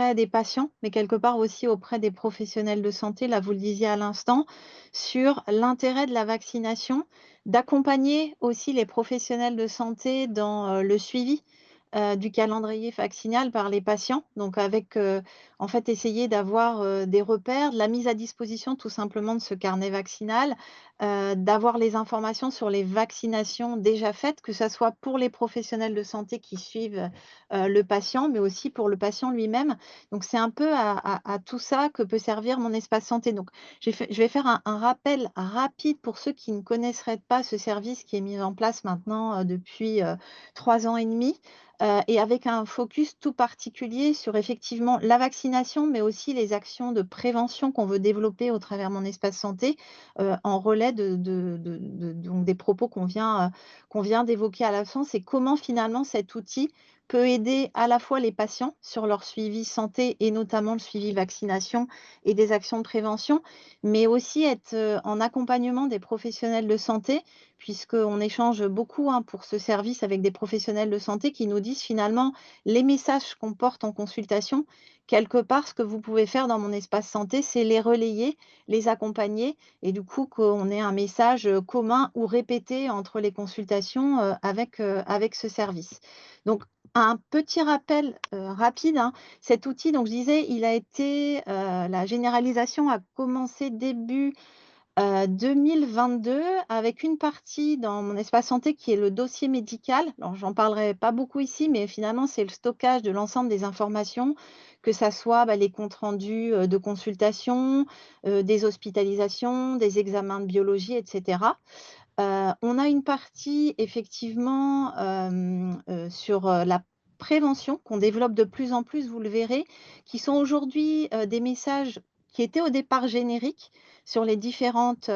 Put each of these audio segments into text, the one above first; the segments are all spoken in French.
auprès des patients, mais quelque part aussi auprès des professionnels de santé, là, vous le disiez à l'instant, sur l'intérêt de la vaccination, d'accompagner aussi les professionnels de santé dans, le suivi, du calendrier vaccinal par les patients. Donc avec, en fait, essayer d'avoir, des repères, de la mise à disposition tout simplement de ce carnet vaccinal, d'avoir les informations sur les vaccinations déjà faites, que ça soit pour les professionnels de santé qui suivent, le patient, mais aussi pour le patient lui-même. Donc c'est un peu à tout ça que peut servir mon espace santé. Donc je vais faire un rappel rapide pour ceux qui ne connaisseraient pas ce service qui est mis en place maintenant, depuis, 3 ans et demi. Et avec un focus tout particulier sur effectivement la vaccination, mais aussi les actions de prévention qu'on veut développer au travers mon espace santé, en relais de donc des propos qu'on vient d'évoquer à l'instant. C'est comment finalement cet outil peut aider à la fois les patients sur leur suivi santé et notamment le suivi vaccination et des actions de prévention, mais aussi être, en accompagnement des professionnels de santé puisqu'on échange beaucoup, hein, pour ce service avec des professionnels de santé qui nous disent finalement les messages qu'on porte en consultation, quelque part, ce que vous pouvez faire dans mon espace santé, c'est les relayer, les accompagner et du coup qu'on ait un message, commun ou répété entre les consultations, avec ce service. Donc un petit rappel, rapide, hein, cet outil donc je disais, il a été, la généralisation a commencé début 2022 avec une partie dans mon espace santé qui est le dossier médical. Alors j'en parlerai pas beaucoup ici, mais finalement c'est le stockage de l'ensemble des informations, que ça soit, bah, les comptes rendus, de consultation, des hospitalisations, des examens de biologie et cetera. On a une partie effectivement, sur, la prévention qu'on développe de plus en plus, vous le verrez, qui sont aujourd'hui, des messages qui étaient au départ génériques sur les différentes,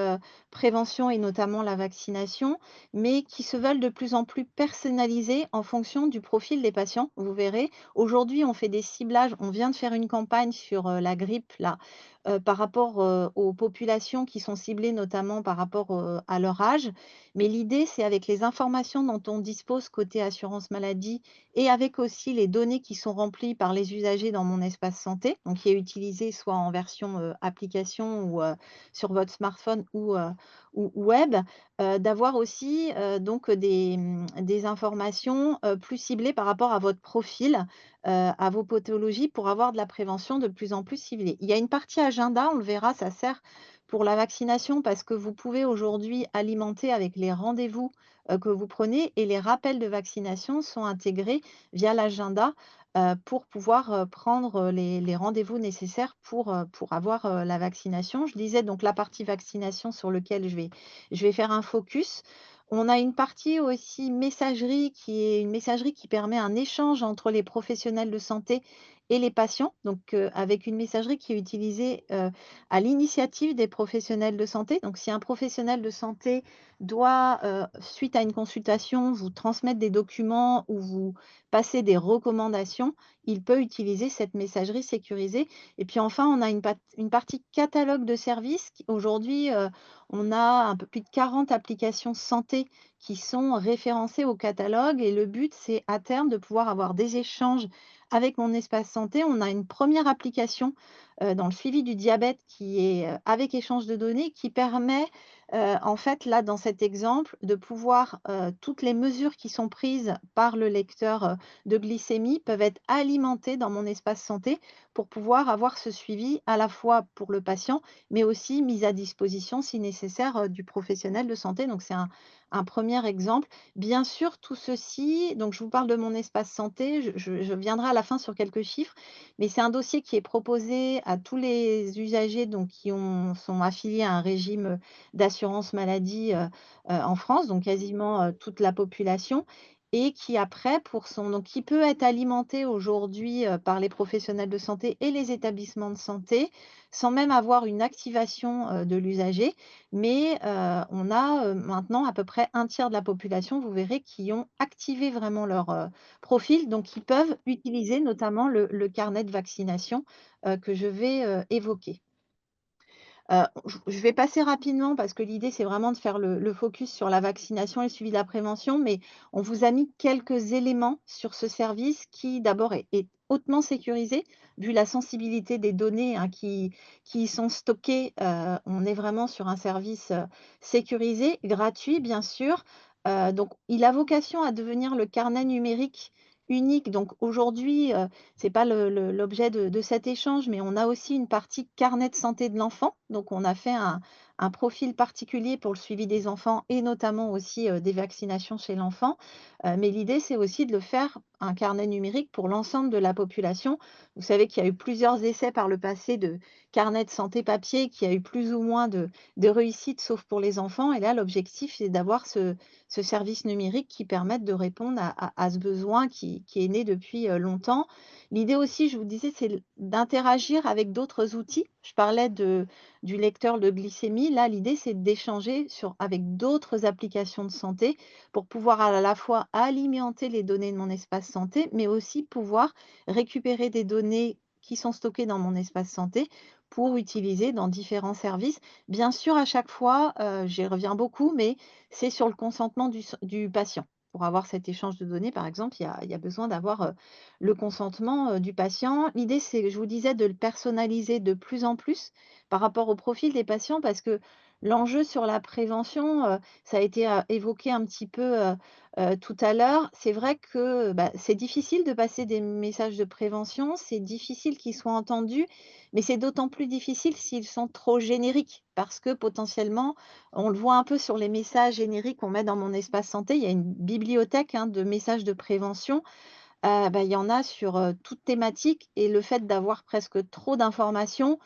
préventions et notamment la vaccination, mais qui se veulent de plus en plus personnalisés en fonction du profil des patients, vous verrez. Aujourd'hui, on fait des ciblages, on vient de faire une campagne sur, la grippe là, par rapport, aux populations qui sont ciblées notamment par rapport, à leur âge. Mais l'idée, c'est avec les informations dont on dispose côté assurance maladie et avec aussi les données qui sont remplies par les usagers dans mon espace santé, donc qui est utilisé soit en version, application ou, sur votre smartphone ou web, d'avoir aussi, donc des informations, plus ciblées par rapport à votre profil, à vos pathologies pour avoir de la prévention de plus en plus ciblée. Il y a une partie agenda, on le verra, ça sert pour la vaccination parce que vous pouvez aujourd'hui alimenter avec les rendez-vous, que vous prenez et les rappels de vaccination sont intégrés via l'agenda, pour pouvoir, prendre, les rendez-vous nécessaires pour avoir, la vaccination. Je disais donc la partie vaccination sur lequel je vais faire un focus. On a une partie aussi messagerie qui est une messagerie qui permet un échange entre les professionnels de santé et les patients, donc avec une messagerie qui est utilisée, à l'initiative des professionnels de santé. Donc si un professionnel de santé doit, suite à une consultation, vous transmettre des documents ou vous passer des recommandations, il peut utiliser cette messagerie sécurisée et puis enfin, on a une partie catalogue de services qui aujourd'hui, on a un peu plus de 40 applications santé qui sont référencées au catalogue et le but, c'est à terme de pouvoir avoir des échanges avec mon espace santé. On a une première application, dans le suivi du diabète qui est, avec échange de données qui permet, en fait, là, dans cet exemple, de pouvoir, toutes les mesures qui sont prises par le lecteur, de glycémie peuvent être alimentées dans mon espace santé pour pouvoir avoir ce suivi à la fois pour le patient, mais aussi mise à disposition si nécessaire, du professionnel de santé. Donc c'est un 1er exemple. Bien sûr, tout ceci donc je vous parle de mon espace santé, je viendrai à la fin sur quelques chiffres, mais c'est un dossier qui est proposé à tous les usagers donc qui sont affiliés à un régime, d'assurance maladie, en France, donc quasiment, toute la population et qui après pour son donc qui peut être alimenté aujourd'hui, par les professionnels de santé et les établissements de santé, sans même avoir une activation, de l'usager. Mais, on a, maintenant à peu près un tiers de la population, vous verrez, qui ont activé vraiment leur, profil, donc ils peuvent utiliser notamment le carnet de vaccination, que je vais, évoquer. Je vais passer rapidement parce que l'idée, c'est vraiment de faire le focus sur la vaccination et le suivi de la prévention, mais on vous a mis quelques éléments sur ce service qui d'abord est hautement sécurisé, vu la sensibilité des données, hein, qui y sont stockées. On est vraiment sur un service, sécurisé, gratuit bien sûr. Donc il a vocation à devenir le carnet numérique unique. Donc aujourd'hui, c'est pas l'objet de cet échange, mais on a aussi une partie carnet de santé de l'enfant. Donc on a fait un profil particulier pour le suivi des enfants et notamment aussi, des vaccinations chez l'enfant. Mais l'idée, c'est aussi de le faire un carnet numérique pour l'ensemble de la population. Vous savez qu'il y a eu plusieurs essais par le passé de carnet de santé papier qui a eu plus ou moins de réussite, sauf pour les enfants. Et là, l'objectif, c'est d'avoir ce service numérique qui permette de répondre à ce besoin qui est né depuis longtemps. L'idée aussi, je vous disais, c'est d'interagir avec d'autres outils. Je parlais du lecteur de glycémie. Là, l'idée, c'est d'échanger avec d'autres applications de santé pour pouvoir à la fois alimenter les données de mon espace santé, mais aussi pouvoir récupérer des données qui sont stockées dans mon espace santé pour utiliser dans différents services. Bien sûr, à chaque fois, j'y reviens beaucoup, mais c'est sur le consentement du patient. Pour avoir cet échange de données, par exemple, il y a besoin d'avoir le consentement du patient. L'idée, c'est, je vous disais, de le personnaliser de plus en plus par rapport au profil des patients, parce que l'enjeu sur la prévention, ça a été, évoqué un petit peu, tout à l'heure. C'est vrai que, bah, c'est difficile de passer des messages de prévention, c'est difficile qu'ils soient entendus, mais c'est d'autant plus difficile s'ils sont trop génériques. Parce que potentiellement, on le voit un peu sur les messages génériques qu'on met dans mon espace santé, il y a une bibliothèque, hein, de messages de prévention. Bah, il y en a sur, toute thématique, et le fait d'avoir presque trop d'informations,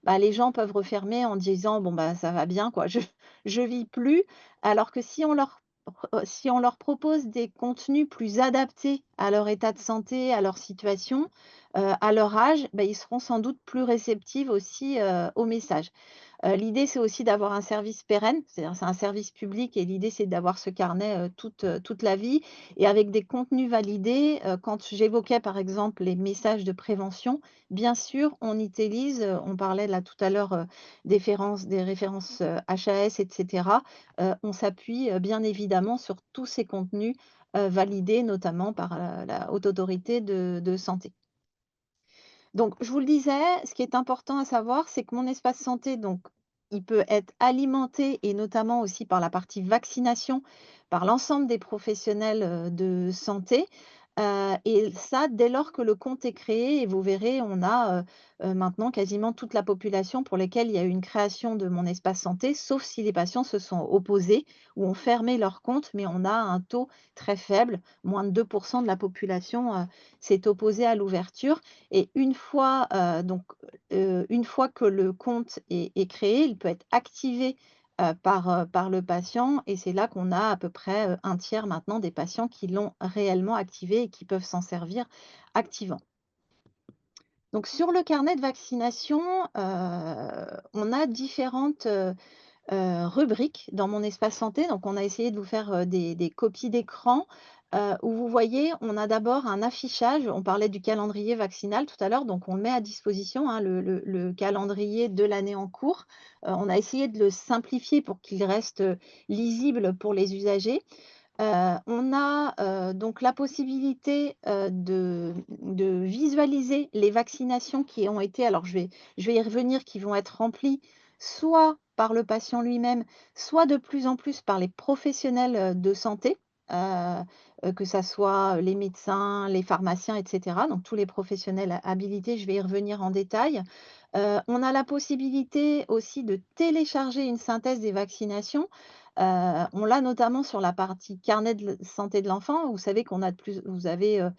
bah, les gens peuvent refermer en disant: «Bon, bah, ça va bien quoi, je vis plus». Alors que si on leur propose des contenus plus adaptés à leur état de santé, à leur situation, à leur âge, bah, ils seront sans doute plus réceptifs aussi, aux messages. L'idée, c'est aussi d'avoir un service pérenne, c'est-à-dire c'est un service public, et l'idée, c'est d'avoir ce carnet, toute la vie, et avec des contenus validés. Quand j'évoquais, par exemple, les messages de prévention, bien sûr, on utilise, on parlait là tout à l'heure, des références, HAS et cetera. On s'appuie, bien évidemment sur tous ces contenus, validés notamment par la Haute Autorité de santé. Donc, je vous le disais, ce qui est important à savoir, c'est que mon espace santé, donc, il peut être alimenté, et notamment aussi par la partie vaccination, par l'ensemble des professionnels de santé. Et ça, dès lors que le compte est créé, et vous verrez, on a maintenant quasiment toute la population pour lesquelles il y a eu une création de mon espace santé, sauf si les patients se sont opposés ou ont fermé leur compte, mais on a un taux très faible, moins de 2% de la population s'est opposée à l'ouverture. Et une fois que le compte est créé, il peut être activé, par le patient, et c'est là qu'on a à peu près, 1/3 maintenant des patients qui l'ont réellement activé et qui peuvent s'en servir activement. Donc sur le carnet de vaccination, on a différentes, rubrique dans mon espace santé. Donc on a essayé de vous faire, des copies d'écran, où vous voyez, on a d'abord un affichage. On parlait du calendrier vaccinal tout à l'heure, donc on le met à disposition, hein, le calendrier de l'année en cours. On a essayé de le simplifier pour qu'il reste, lisible pour les usagers. On a, donc la possibilité, de visualiser les vaccinations qui ont été, alors je vais y revenir, qui vont être remplies soit par le patient lui-même, soit de plus en plus par les professionnels, de santé, heu que ça soit les médecins, les pharmaciens et cetera, donc tous les professionnels habilités, je vais y revenir en détail. On a la possibilité aussi de télécharger une synthèse des vaccinations. On l'a notamment sur la partie carnet de santé de l'enfant. Vous savez qu'on a vous avez,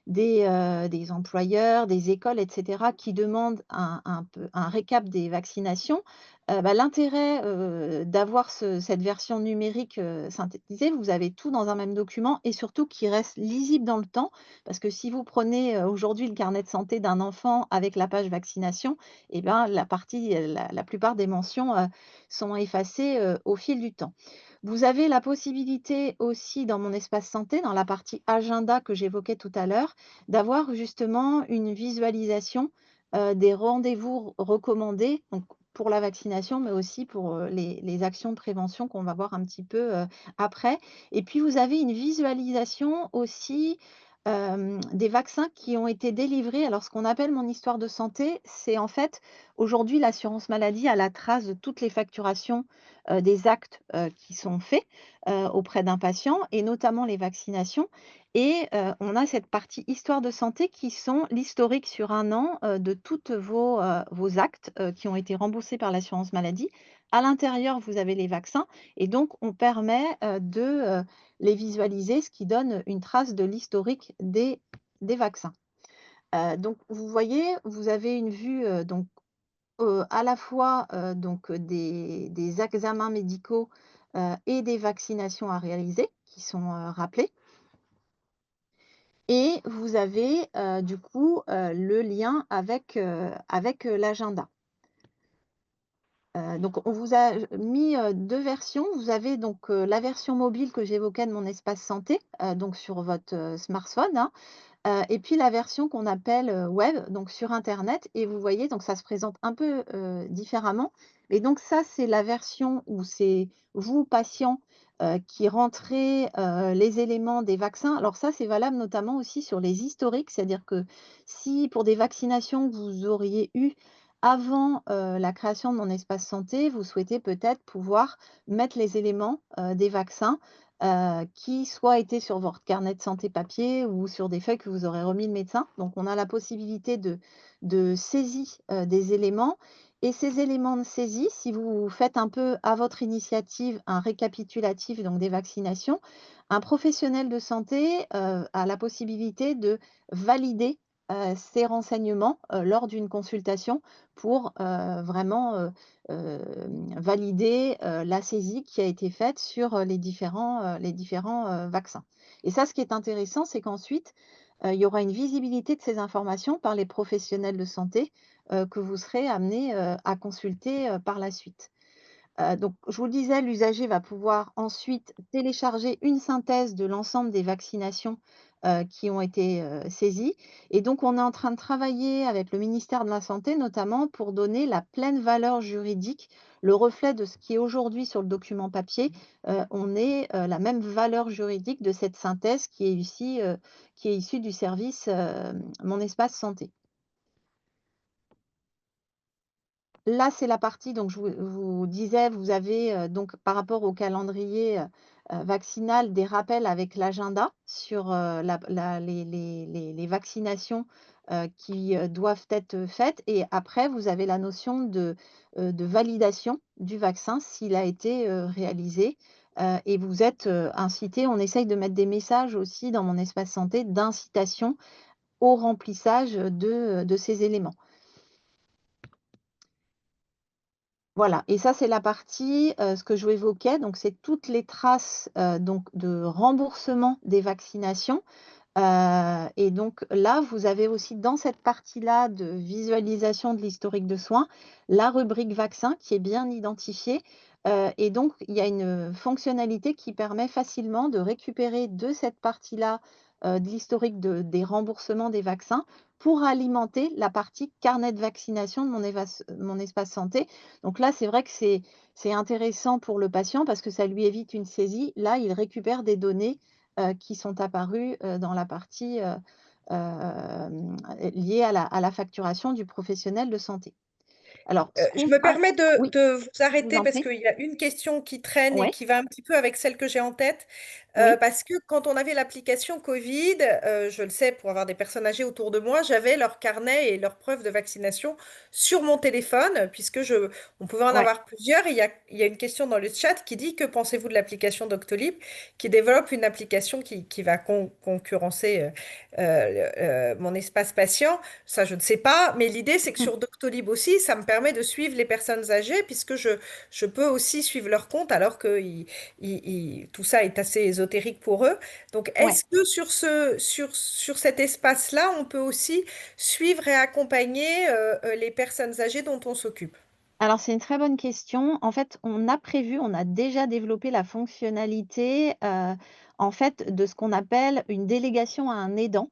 des employeurs, des écoles et cetera qui demandent un récap des vaccinations. Bah, l'intérêt, d'avoir cette version numérique, synthétisée, vous avez tout dans un même document, et surtout qui reste lisible dans le temps. Parce que si vous prenez, aujourd'hui le carnet de santé d'un enfant avec la page vaccination, et ben, la plupart des mentions, sont effacées, au fil du temps. Vous avez la possibilité aussi dans mon espace santé, dans la partie agenda que j'évoquais tout à l'heure, d'avoir justement une visualisation, des rendez-vous recommandés, donc pour la vaccination, mais aussi pour, les actions de prévention qu'on va voir un petit peu, après. Et puis vous avez une visualisation aussi, des vaccins qui ont été délivrés. Alors ce qu'on appelle mon histoire de santé, c'est en fait, aujourd'hui l'assurance maladie a la trace de toutes les facturations, des actes, qui sont faits, auprès d'un patient et notamment les vaccinations et on a cette partie histoire de santé qui sont l'historique sur un an, de toutes vos actes, qui ont été remboursés par l'assurance maladie. À l'intérieur, vous avez les vaccins et donc on permet, de, les visualiser, ce qui donne une trace de l'historique des vaccins. Donc vous voyez, vous avez une vue, à la fois, des examens médicaux, et des vaccinations à réaliser qui sont, rappelés et vous avez, du coup, le lien avec l'agenda. Donc on vous a mis, 2 versions. Vous avez donc, la version mobile que j'évoquais de mon espace santé, donc sur votre, smartphone, hein. Et puis la version qu'on appelle, web, donc sur internet et vous voyez donc ça se présente un peu, différemment. Et donc ça, c'est la version où c'est vous, patient, qui rentrez, les éléments des vaccins. Alors ça, c'est valable notamment aussi sur les historiques, c'est-à-dire que si pour des vaccinations que vous auriez eues avant, la création de mon espace santé, vous souhaitez peut-être pouvoir mettre les éléments, des vaccins qui soit étaient sur votre carnet de santé papier ou sur des feuilles que vous aurez remis le médecin. Donc on a la possibilité de saisie, des éléments et ces éléments de saisie, si vous faites un peu à votre initiative un récapitulatif donc des vaccinations, un professionnel de santé, a la possibilité de valider, ces renseignements, lors d'une consultation pour, vraiment, valider, la saisie qui a été faite sur, les différents, vaccins. Et ça, ce qui est intéressant, c'est qu'ensuite, il y aura une visibilité de ces informations par les professionnels de santé, que vous serez amenés, à consulter, par la suite. Donc je vous le disais, l'usager va pouvoir ensuite télécharger une synthèse de l'ensemble des vaccinations, qui ont été, saisies et donc on est en train de travailler avec le ministère de la santé notamment pour donner la pleine valeur juridique, le reflet de ce qui est aujourd'hui sur le document papier. On ait, la même valeur juridique de cette synthèse qui est issue du service, Mon espace santé. Là, c'est la partie donc je vous disais, vous avez, donc par rapport au calendrier, vaccinal, des rappels avec l'agenda sur, la les vaccinations, qui, doivent être faites et après vous avez la notion de validation du vaccin s'il a été, réalisé, et vous êtes, incités on essaye de mettre des messages aussi dans mon espace santé d'incitation au remplissage, de ces éléments. Voilà et ça, c'est la partie, ce que je évoquais, donc c'est toutes les traces, donc de remboursement des vaccinations, et donc là, vous avez aussi dans cette partie-là de visualisation de l'historique de soins, la rubrique vaccin qui est bien identifiée, et donc il y a une fonctionnalité qui permet facilement de récupérer de cette partie-là, de l'historique des remboursements des vaccins pour alimenter la partie carnet de vaccination de mon espace santé. Donc là, c'est vrai que c'est intéressant pour le patient parce que ça lui évite une saisie. Là, il récupère des données qui sont apparus, dans la partie, liée à la facturation du professionnel de santé. Alors ce Je qu'on me ah permets oui, de vous je vous arrêter en parce prie. qu'il y a une question qui traîne et Ouais, qui va un petit peu avec celle que j'ai en tête. oui, Parce que quand on avait l'application Covid, je le sais pour avoir des personnes âgées autour de moi, j'avais leur carnet et leurs preuves de vaccination sur mon téléphone, puisque on pouvait en ouais. avoir plusieurs. Et il y a une question dans le chat qui dit: que pensez-vous de l'application Doctolib qui développe une application qui va concurrencer mon espace patient? Ça, je ne sais pas, mais l'idée, c'est que sur Doctolib aussi, ça me permet de suivre les personnes âgées, puisque je peux aussi suivre leur compte, alors que tout ça est assez ésotérique pour eux. Donc, Ouais. est-ce que sur cet espace-là, on peut aussi suivre et accompagner les personnes âgées dont on s'occupe? Alors c'est une très bonne question. En fait, on a déjà développé la fonctionnalité, en fait, de ce qu'on appelle une délégation à un aidant.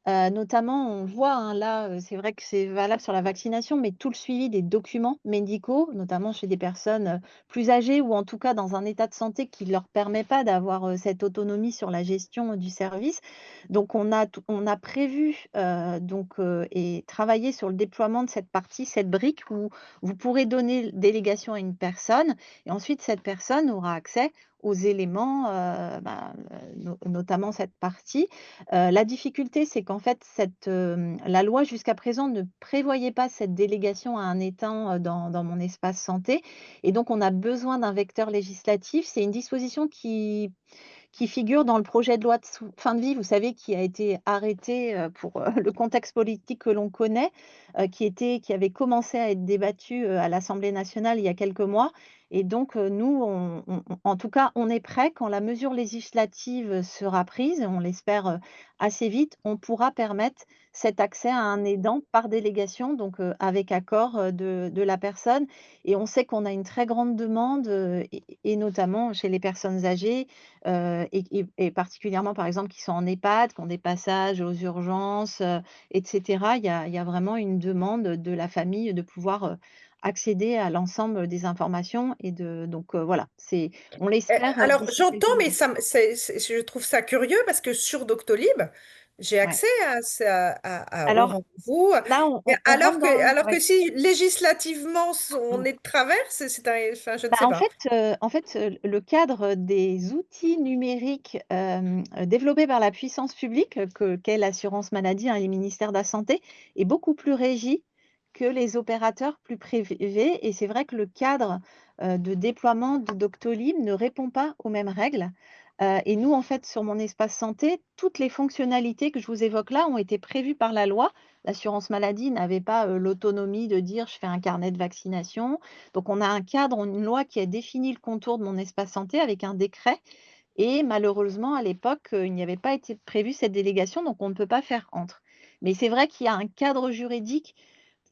Notamment, on voit, hein, là, c'est vrai que c'est valable sur la vaccination, mais tout le suivi des documents médicaux, notamment chez des personnes, plus âgées ou en tout cas dans un état de santé qui ne leur permet pas d'avoir, cette autonomie sur la gestion du service. Donc on a prévu, et travaillé sur le déploiement de cette partie, cette brique où vous pourrez donner délégation à une personne et ensuite cette personne aura accès aux éléments, notamment cette partie. La difficulté, c'est qu'en fait, la loi jusqu'à présent ne prévoyait pas cette délégation à un étant, dans mon espace santé et donc on a besoin d'un vecteur législatif. C'est une disposition qui figure dans le projet de loi de fin de vie, vous savez, qui a été arrêté, pour, le contexte politique que l'on connaît, qui avait commencé à être débattu, à l'Assemblée nationale il y a quelques mois et donc nous, en tout cas, on est prêt quand la mesure législative sera prise, on l'espère, assez vite, on pourra permettre cet accès à un aidant par délégation, donc avec accord, de la personne et on sait qu'on a une très grande demande, et notamment chez les personnes âgées, et particulièrement, par exemple, qui sont en EHPAD, qui ont des passages aux urgences, et cetera. Il y a vraiment une demande de la famille de pouvoir, accéder à l'ensemble des informations et voilà, on l'espère, Alors, d'ici j'entends, quelques mais mois. je trouve ça curieux parce que sur Doctolib, j'ai Ouais. accès au Alors rendez-vous. là, Et on rentre dans alors que ouais. si législativement on Mmh. est de travers, enfin, je ne Bah, sais pas. le cadre des outils numériques, développés par la puissance publique, qu'est l'assurance maladie, hein, et les ministères de la santé, est beaucoup plus régi que les opérateurs plus privés et c'est vrai que le cadre, de déploiement de Doctolib ne répond pas aux mêmes règles, et nous, en fait, sur mon espace santé, toutes les fonctionnalités que je vous évoque là ont été prévues par la loi. L'assurance maladie n'avait pas, l'autonomie de dire: «Je fais un carnet de vaccination». Donc on a un cadre, une loi qui a défini le contour de mon espace santé avec un décret et malheureusement à l'époque, il n'y avait pas été prévu cette délégation, donc on ne peut pas faire entre. Mais c'est vrai qu'il y a un cadre juridique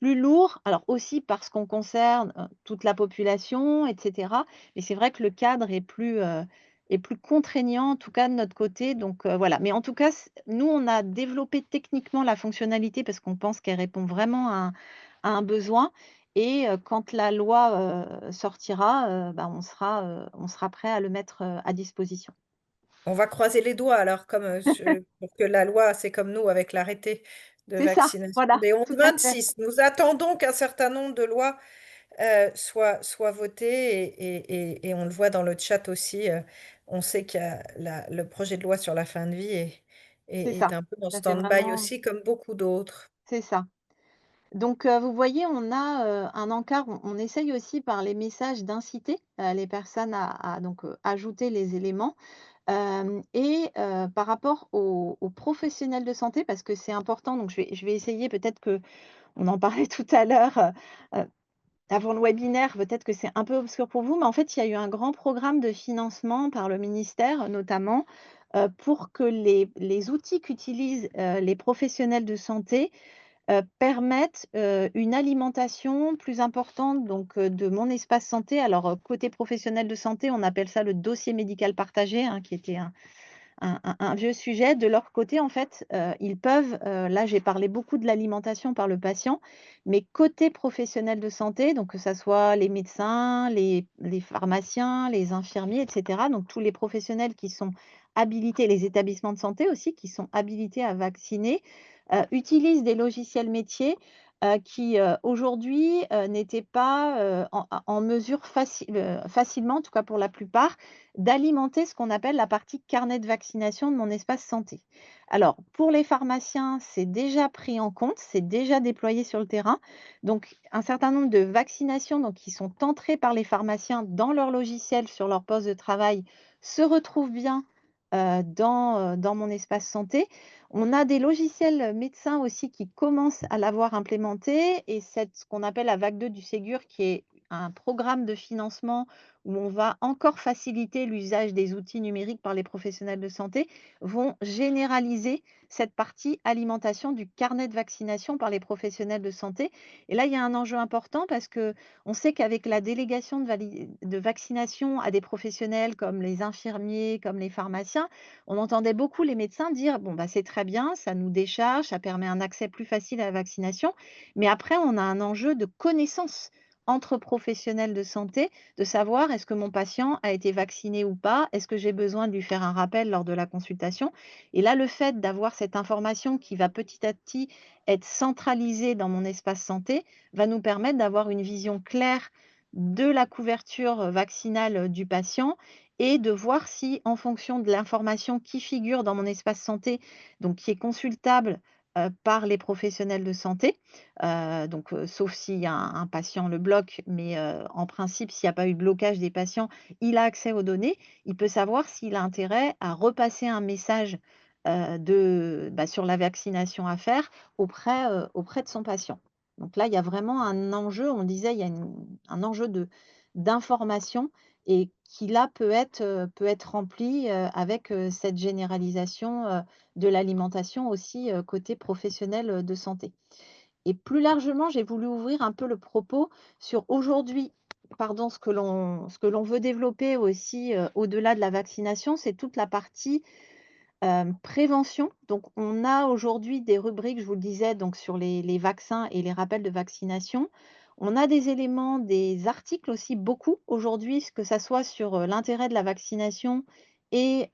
plus lourd, alors aussi parce qu'on concerne, toute la population et cetera, mais c'est vrai que le cadre est plus contraignant, en tout cas de notre côté, voilà. Mais en tout cas, nous, on a développé techniquement la fonctionnalité parce qu'on pense qu'elle répond vraiment à un besoin et quand la loi, sortira, on sera prêt à le mettre, à disposition. On va croiser les doigts alors, pour que la loi, c'est comme nous avec l'arrêté de C'est ça, vaccination voilà, des tout à fait. 11-26. Nous attendons qu'un certain nombre de lois soient votées et on le voit dans le chat aussi. On sait qu'il y a le projet de loi sur la fin de vie C'est est ça. un peu en Ça fait stand-by vraiment aussi, comme beaucoup d'autres. c'est ça. Donc, vous voyez, on a, un encart, on essaye aussi par les messages d'inciter, les personnes à ajouter les éléments, par rapport aux professionnels de santé parce que c'est important donc je vais essayer peut-être qu'on en parlait tout à l'heure, avant le webinaire, peut-être que c'est un peu obscur pour vous, mais en fait, il y a eu un grand programme de financement par le ministère, notamment, pour que les outils qu'utilisent, les professionnels de santé, permettent, une alimentation plus importante de mon espace santé. Alors, côté professionnel de santé, on appelle ça le dossier médical partagé, hein, qui était un vieux sujet. De leur côté, en fait, ils peuvent, là, j'ai parlé beaucoup de l'alimentation par le patient, mais côté professionnel de santé, donc que ça soit les médecins, les pharmaciens, les infirmiers et cetera, donc tous les professionnels qui sont habilités, les établissements de santé aussi, qui sont habilités à vacciner, utilisent des logiciels métiers, qui, aujourd'hui, n'étaient pas, en mesure facilement, en tout cas pour la plupart, d'alimenter ce qu'on appelle la partie carnet de vaccination de mon espace santé. Alors, pour les pharmaciens, c'est déjà pris en compte, c'est déjà déployé sur le terrain. Donc, un certain nombre de vaccinations qui sont entrées par les pharmaciens dans leur logiciel sur leur poste de travail se retrouvent bien dans mon espace santé. On a des logiciels médecins aussi qui commencent à l'avoir implémenté et ce qu'on appelle la vague 2 du Ségur qui est un programme de financement où on va encore faciliter l'usage des outils numériques par les professionnels de santé, vont généraliser cette partie alimentation du carnet de vaccination par les professionnels de santé. Et là, il y a un enjeu important parce que on sait qu'avec la délégation de vaccination à des professionnels comme les infirmiers, comme les pharmaciens, on entendait beaucoup les médecins dire: «Bon, bah, c'est très bien, ça nous décharge, ça permet un accès plus facile à la vaccination». Mais après, on a un enjeu de connaissance entre professionnels de santé, de savoir est-ce que mon patient a été vacciné ou pas? Est-ce que j'ai besoin de lui faire un rappel lors de la consultation? Et là, le fait d'avoir cette information qui va petit à petit être centralisée dans mon espace santé, va nous permettre d'avoir une vision claire de la couverture, vaccinale, du patient et de voir si, en fonction de l'information qui figure dans mon espace santé, donc qui est consultable, par les professionnels de santé, sauf si un patient le bloque, mais en principe, s'il n'y a pas eu de blocage des patients, il a accès aux données. Il peut savoir s'il a intérêt à repasser un message, sur la vaccination à faire auprès de son patient. Donc là, il y a vraiment un enjeu, on disait, il y a un enjeu d'information et qui là peut être rempli, avec, cette généralisation, de l'alimentation aussi, côté professionnel, de santé. Et plus largement, j'ai voulu ouvrir un peu le propos sur aujourd'hui, pardon, ce que l'on veut développer aussi, au-delà de la vaccination, c'est toute la partie, prévention. Donc on a aujourd'hui des rubriques, je vous le disais, donc sur les vaccins et les rappels de vaccination. On a des éléments, des articles aussi beaucoup aujourd'hui, que ça soit sur, l'intérêt de la vaccination et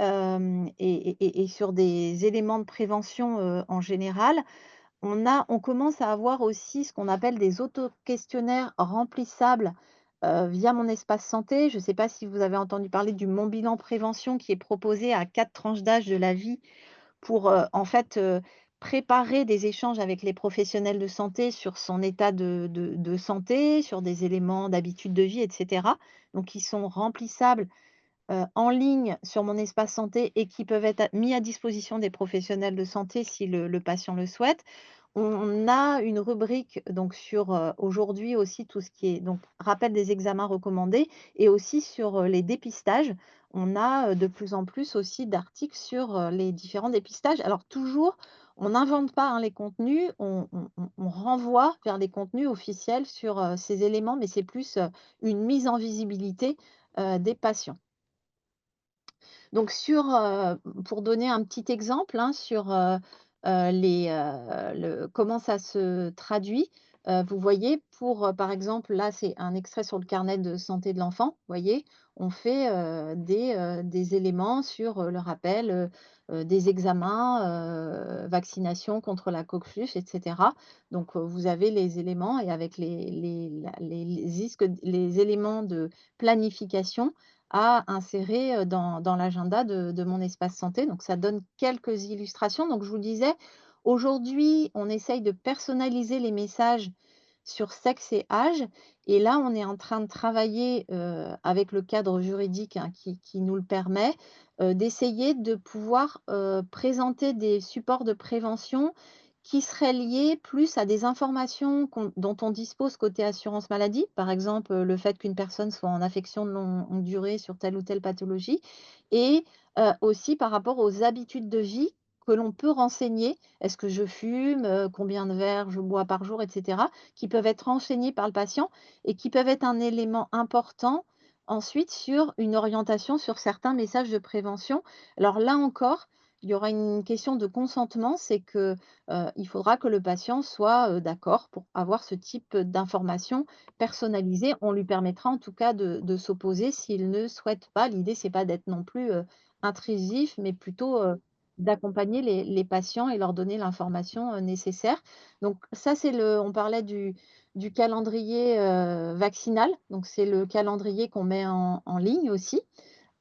sur des éléments de prévention, en général. On commence à avoir aussi ce qu'on appelle des auto-questionnaires remplissables, via mon espace santé. Je ne sais pas si vous avez entendu parler du Mon Bilan Prévention qui est proposé à 4 tranches d'âge de la vie pour, préparer des échanges avec les professionnels de santé sur son état de santé, sur des éléments d'habitude de vie et cetera. Donc qui sont remplissables, en ligne sur mon espace santé et qui peuvent être mis à disposition des professionnels de santé si le patient le souhaite. On a une rubrique donc sur, aujourd'hui aussi tout ce qui est donc rappel des examens recommandés et aussi sur, les dépistages. On a, de plus en plus aussi d'articles sur, les différents dépistages. Alors toujours, on n'invente pas, hein, les contenus, on renvoie vers les contenus officiels sur, ces éléments, mais c'est plus, une mise en visibilité, des patients. Donc pour donner un petit exemple, hein, sur, comment ça se traduit, vous voyez pour, par exemple, là, c'est un extrait sur le carnet de santé de l'enfant, vous voyez? On fait, des éléments sur, le rappel, des examens, vaccination contre la coqueluche et cetera. Donc, vous avez les éléments et avec les éléments de planification à insérer, dans l'agenda de mon espace santé. Donc ça donne quelques illustrations. Donc je vous disais, aujourd'hui, on essaye de personnaliser les messages sur sexe et âge et là, on est en train de travailler, avec le cadre juridique, hein, qui nous le permet, d'essayer de pouvoir, présenter des supports de prévention qui seraient liés plus à des informations dont on dispose côté assurance maladie. Par exemple, le fait qu'une personne soit en affection de longue durée sur telle ou telle pathologie et aussi par rapport aux habitudes de vie que l'on peut renseigner. Est-ce que je fume? Combien de verres je bois par jour? Et cetera. Qui peuvent être renseignés par le patient et qui peuvent être un élément important ensuite sur une orientation sur certains messages de prévention. Alors là encore, il y aura une question de consentement, c'est que, il faudra que le patient soit, d'accord pour avoir ce type d'information personnalisée. On lui permettra en tout cas de s'opposer s'il ne souhaite pas. L'idée, c'est pas d'être non plus, intrusif, mais plutôt, d'accompagner les patients et leur donner l'information, nécessaire. Donc ça, on parlait du calendrier, vaccinal, donc c'est le calendrier qu'on met en ligne aussi.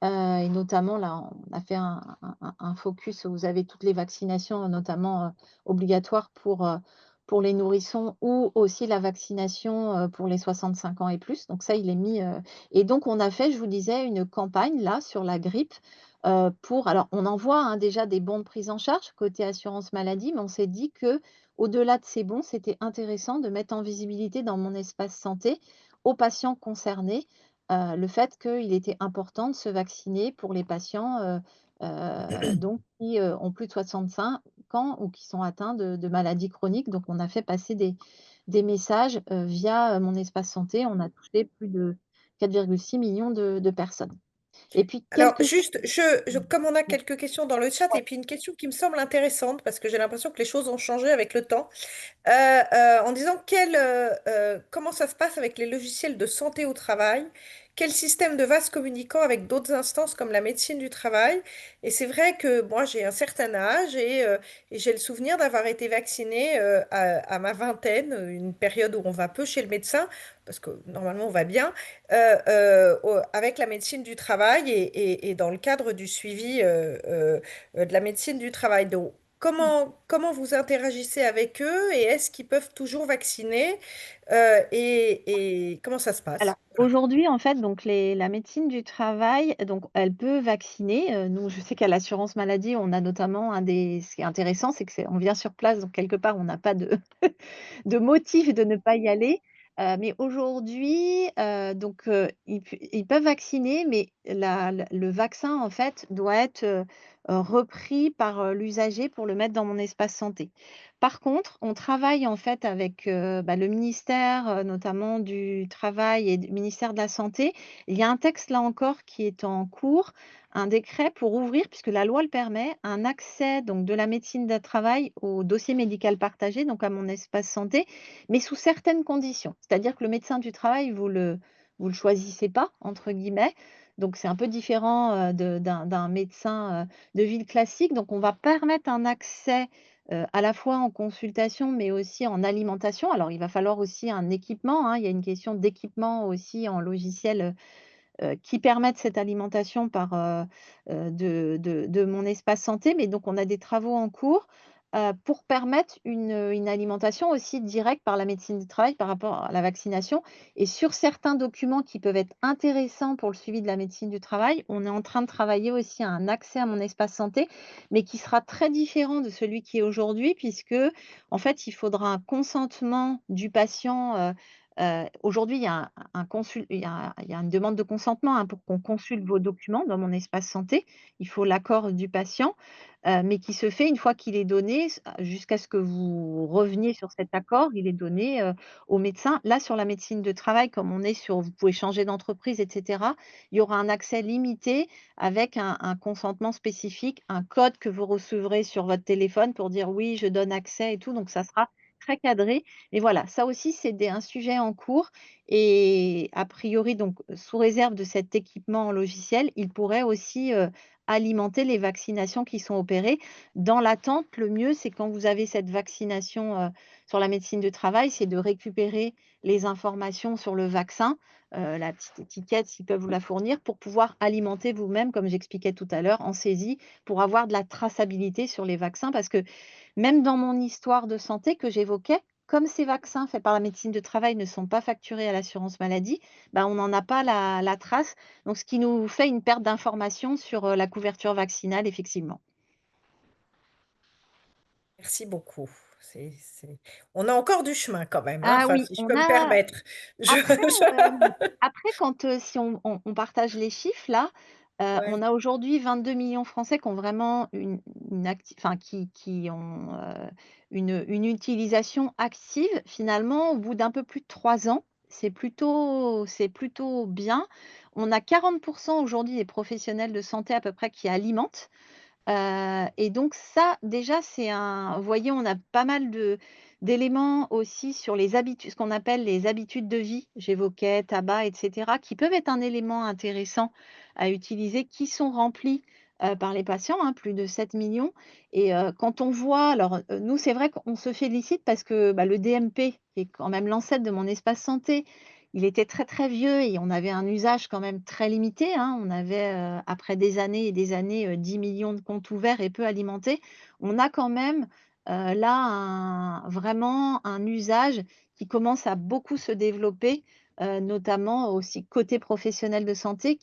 Et notamment là, on a fait un focus où vous avez toutes les vaccinations, notamment, obligatoires pour les nourrissons ou aussi la vaccination, pour les 65 ans et plus. Donc ça, il est mis, et donc on a fait, je vous disais, une campagne là sur la grippe, alors on envoie, hein, déjà des bons de prise en charge côté assurance maladie, mais on s'est dit que au delà de ces bons, c'était intéressant de mettre en visibilité dans mon espace santé aux patients concernés, le fait qu'il était important de se vacciner pour les patients, donc qui, ont plus de 65 ans ou qui sont atteints de maladies chroniques. Donc on a fait passer des messages, via, Mon Espace Santé. On a touché plus de 4,6 millions de personnes et puis Alors, quelques juste, comme on a ouais, quelques questions dans le chat, et ouais. puis une question qui me semble intéressante, parce que j'ai l'impression que les choses ont changé avec le temps. En disant comment ça se passe avec les logiciels de santé au travail, quel système de vase communicant avec d'autres instances comme la médecine du travail. Et c'est vrai que moi j'ai un certain âge et j'ai le souvenir d'avoir été vaccinée à ma vingtaine, une période où on va peu chez le médecin, parce que normalement on va bien, avec la médecine du travail et dans le cadre du suivi de la médecine du travail. Donc, comment vous interagissez avec eux et est-ce qu'ils peuvent toujours vacciner et comment ça se Alors passe? Voilà. aujourd'hui, en fait, donc la médecine du travail, donc elle peut vacciner. Nous, je sais qu'à l'assurance maladie, on a notamment ce qui est intéressant, c'est que on vient sur place, donc quelque part, on n'a pas de de motif de ne pas y aller. Mais aujourd'hui, ils peuvent vacciner, mais le vaccin, en fait, doit être, repris par, l'usager pour le mettre dans Mon Espace Santé. Par contre, on travaille, en fait, avec, le ministère, notamment du Travail et du ministère de la Santé. Il y a un texte, là encore, qui est en cours, un décret pour ouvrir, puisque la loi le permet, un accès donc de la médecine du travail au dossier médical partagé, donc à Mon Espace Santé, mais sous certaines conditions. C'est-à-dire que le médecin du travail, vous le choisissez pas, entre guillemets. Donc c'est un peu différent, d'un médecin, de ville classique. Donc on va permettre un accès, à la fois en consultation, mais aussi en alimentation. Alors il va falloir aussi un équipement, hein. Il y a une question d'équipement aussi en logiciel, qui permettent cette alimentation par, de Mon Espace Santé. Mais donc on a des travaux en cours, pour permettre une alimentation aussi directe par la médecine du travail par rapport à la vaccination et sur certains documents qui peuvent être intéressants pour le suivi de la médecine du travail, on est en train de travailler aussi à un accès à Mon Espace Santé, mais qui sera très différent de celui qui est aujourd'hui puisque, en fait, il faudra un consentement du patient, aujourd'hui, il y a il y a une demande de consentement, hein, pour qu'on consulte vos documents dans Mon Espace Santé. Il faut l'accord du patient, mais qui se fait une fois qu'il est donné, jusqu'à ce que vous reveniez sur cet accord, il est donné, au médecin. Là, sur la médecine de travail, comme on est sur vous pouvez changer d'entreprise et cetera, il y aura un accès limité avec un consentement spécifique, un code que vous recevrez sur votre téléphone pour dire: «Oui, je donne accès» et tout, donc ça sera très cadré et voilà, ça aussi, c'est un sujet en cours et a priori, donc sous réserve de cet équipement logiciel, il pourrait aussi, alimenter les vaccinations qui sont opérées. Dans l'attente, le mieux, c'est quand vous avez cette vaccination, sur la médecine du travail, c'est de récupérer les informations sur le vaccin, la petite étiquette, s'ils peuvent vous la fournir, pour pouvoir alimenter vous-même, comme j'expliquais tout à l'heure, en saisie, pour avoir de la traçabilité sur les vaccins. Parce que même dans mon histoire de santé que j'évoquais, comme ces vaccins faits par la médecine de travail ne sont pas facturés à l'assurance maladie, bah, on n'en a pas la trace, donc ce qui nous fait une perte d'information sur, la couverture vaccinale effectivement. Merci beaucoup. On a encore du chemin quand même, hein, Ah enfin, oui, si je on peux me a permettre. Je, après, je- après quand, si on partage les chiffres là, on Ouais. a aujourd'hui 22 millions de Français qui ont vraiment enfin qui ont, une utilisation active finalement au bout d'un peu plus de 3 ans. C'est plutôt bien. On a 40 aujourd'hui des professionnels de santé à peu près qui alimentent. Et donc ça, déjà, vous voyez, on a pas mal d'éléments aussi sur les habitudes, ce qu'on appelle les habitudes de vie. J'évoquais tabac et cetera, qui peuvent être un élément intéressant à utiliser, qui sont remplis, par les patients, hein, plus de 7 millions. Et quand on voit alors, nous, c'est vrai qu'on se félicite parce que, bah, le DMP, qui est quand même l'ancêtre de Mon Espace Santé, il était très, très vieux et on avait un usage quand même très limité, hein. On avait, après des années et des années, 10 millions de comptes ouverts et peu alimentés. On a quand même, là, vraiment un usage qui commence à beaucoup se développer, notamment aussi côté professionnel de santé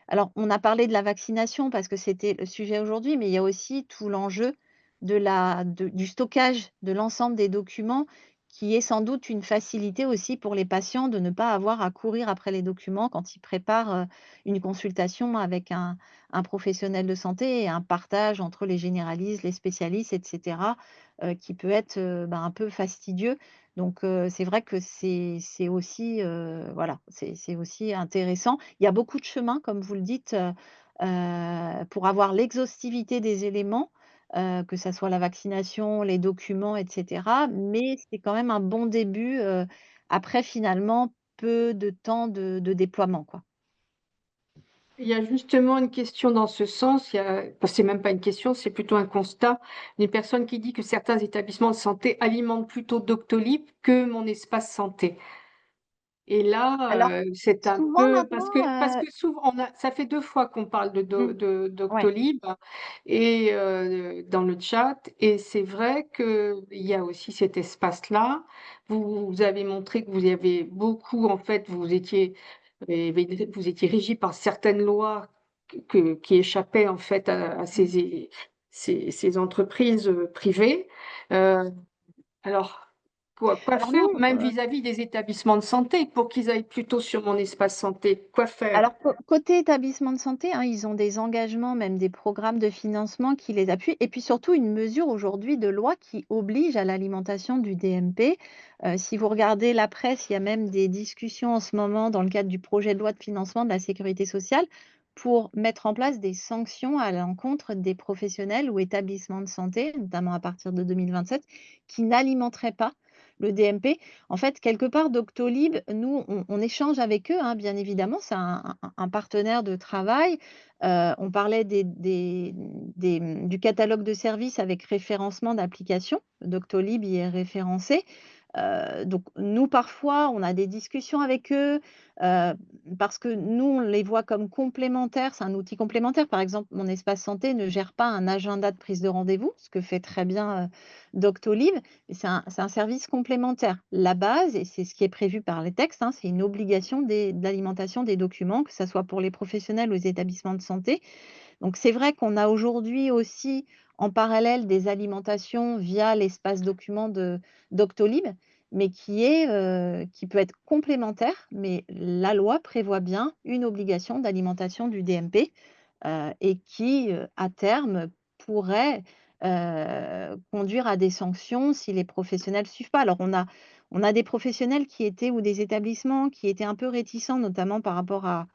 alors on a parlé de la vaccination parce que c'était le sujet aujourd'hui, mais il y a aussi tout l'enjeu du stockage de l'ensemble des documents qui est sans doute une facilité aussi pour les patients de ne pas avoir à courir après les documents quand ils préparent, une consultation avec un professionnel de santé et un partage entre les généralistes, les spécialistes et cetera, qui peut être, un peu fastidieux. Donc c'est vrai que c'est aussi, voilà, c'est aussi intéressant. Il y a beaucoup de chemins, comme vous le dites, pour avoir l'exhaustivité des éléments, que ça soit la vaccination, les documents et cetera, mais c'est quand même un bon début, après finalement peu de temps de déploiement, quoi. Il y a justement une question dans ce sens, il y a enfin, c'est même pas une question, c'est plutôt un constat. Une personne qui dit que certains établissements de santé alimentent plutôt Doctolib que mon espace santé. Et là, Alors c'est un souvent peu parce maintenant, que souvent on a ça fait 2 fois qu'on parle mmh, ouais. Doctolib et dans le chat et c'est vrai qu'il y a aussi cet espace-là. Vous avez montré que vous y avez beaucoup en fait, vous étiez régi par certaines lois qui échappaient en fait à Mmh. ces entreprises, privées. Heu alors, quoi Alors faire, nous, même vis-à-vis des établissements de santé, pour qu'ils aillent plutôt sur mon espace santé? Quoi faire? alors côté établissement de santé, hein, ils ont des engagements, même des programmes de financement qui les appuient et puis surtout une mesure aujourd'hui de loi qui oblige à l'alimentation du DMP. Si vous regardez la presse, il y a même des discussions en ce moment dans le cadre du projet de loi de financement de la sécurité sociale pour mettre en place des sanctions à l'encontre des professionnels ou établissements de santé, notamment à partir de 2027, qui n'alimenteraient pas le DMP. En fait, quelque part, Doctolib, nous, on échange avec eux, hein, bien évidemment, c'est un partenaire de travail. On parlait du catalogue de services avec référencement d'applications. Doctolib y est référencé. Donc nous, parfois, on a des discussions avec eux, heu, parce que nous, on les voit comme complémentaires. C'est un outil complémentaire. Par exemple, mon espace santé ne gère pas un agenda de prise de rendez-vous, ce que fait très bien, Doctolib, mais c'est un service complémentaire. La base et c'est ce qui est prévu par les textes, hein, c'est une obligation de l'alimentation des documents, que ça soit pour les professionnels ou les établissements de santé. Donc c'est vrai qu'on a aujourd'hui aussi en parallèle des alimentations via l'espace document de Doctolib, mais qui peut être complémentaire, mais la loi prévoit bien une obligation d'alimentation du DMP, et qui, à terme, pourrait, conduire à des sanctions si les professionnels suivent pas. Alors on a des professionnels qui étaient ou des établissements qui étaient un peu réticents, notamment par rapport à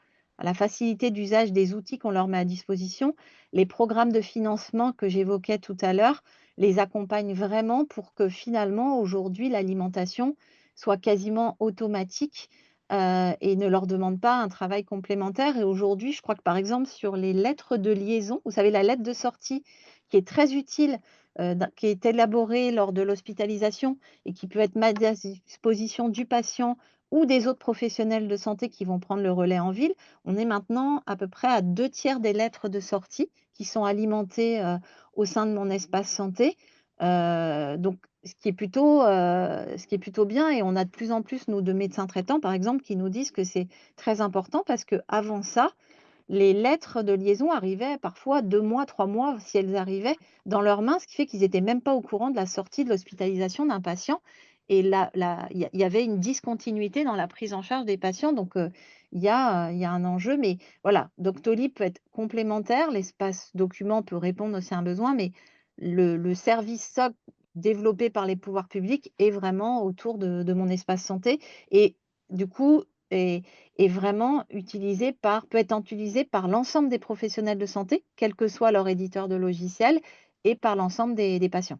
la facilité d'usage des outils qu'on leur met à disposition. Les programmes de financement que j'évoquais tout à l'heure les accompagnent vraiment pour que finalement, aujourd'hui, l'alimentation soit quasiment automatique, et ne leur demande pas un travail complémentaire. Et aujourd'hui, je crois que, par exemple, sur les lettres de liaison, vous savez, la lettre de sortie qui est très utile, qui est élaborée lors de l'hospitalisation et qui peut être mise à disposition du patient ou des autres professionnels de santé qui vont prendre le relais en ville. On est maintenant à peu près à 2 tiers des lettres de sortie qui sont alimentées, au sein de mon espace santé. Donc ce qui est plutôt bien et on a de plus en plus, nous, de médecins traitants, par exemple, qui nous disent que c'est très important parce qu'avant ça, les lettres de liaison arrivaient parfois 2 mois, 3 mois, si elles arrivaient, dans leurs mains, ce qui fait qu'ils étaient même pas au courant de la sortie de l'hospitalisation d'un patient et là il y avait une discontinuité dans la prise en charge des patients donc il y a un enjeu mais voilà, Doctolib peut être complémentaire, l'espace document peut répondre aussi à un besoin mais le service socle développé par les pouvoirs publics est vraiment autour de mon espace santé et du coup est est vraiment peut être utilisé par l'ensemble des professionnels de santé, quel que soit leur éditeur de logiciel et par l'ensemble des patients.